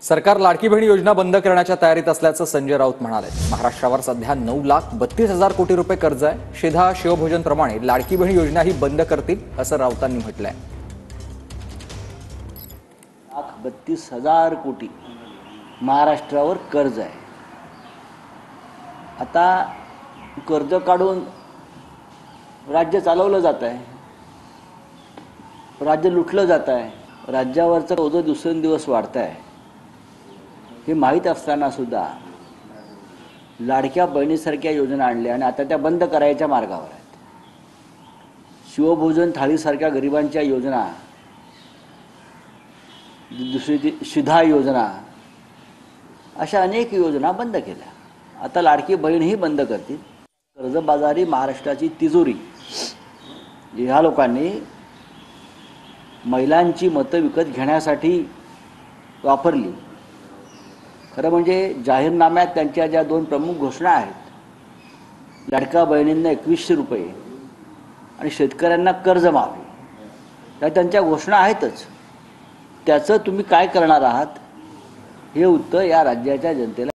सरकार लाडकी बहीण योजना बंद करण्याच्या तयारीत असल्याचं संजय राऊत म्हणाले। महाराष्ट्रावर सध्या 9,32,000 कोटी रुपये कर्ज आहे। शिधा शिवभोजन प्रमाणे लाडकी बहीण योजना ही बंद करतील असं राऊतांनी म्हटलंय। 1,32,000 कोटी महाराष्ट्रावर कर्ज आहे। आता कर्ज काढून राज्य चालवलं जात आहे, राज्य लुटलं जात आहे, राज्यावरचं ओझं दिवसेंदिवस वाढत आहे। हे माहीत असताना सुद्धा लाडक्या बहिणीसारख्या योजना आणल्या आणि आता त्या बंद करायच्या मार्गावर आहेत। शिवभोजन थाळीसारख्या गरिबांच्या योजना, दुसरी ती शिधा योजना, अशा अनेक योजना बंद केल्या। आता लाडकी बहीणही बंद करतील। कर्जबाजारी महाराष्ट्राची तिजोरी ह्या लोकांनी महिलांची मतं विकत घेण्यासाठी वापरली। खरं म्हणजे जाहीरनाम्यात त्यांच्या ज्या दोन प्रमुख घोषणा आहेत, लाडक्या बहिणींना 2100 रुपये आणि शेतकऱ्यांना कर्जमाफी, त्या त्यांच्या घोषणा आहेतच। त्याचं तुम्ही काय करणार आहात हे उत्तर या राज्याच्या जनतेला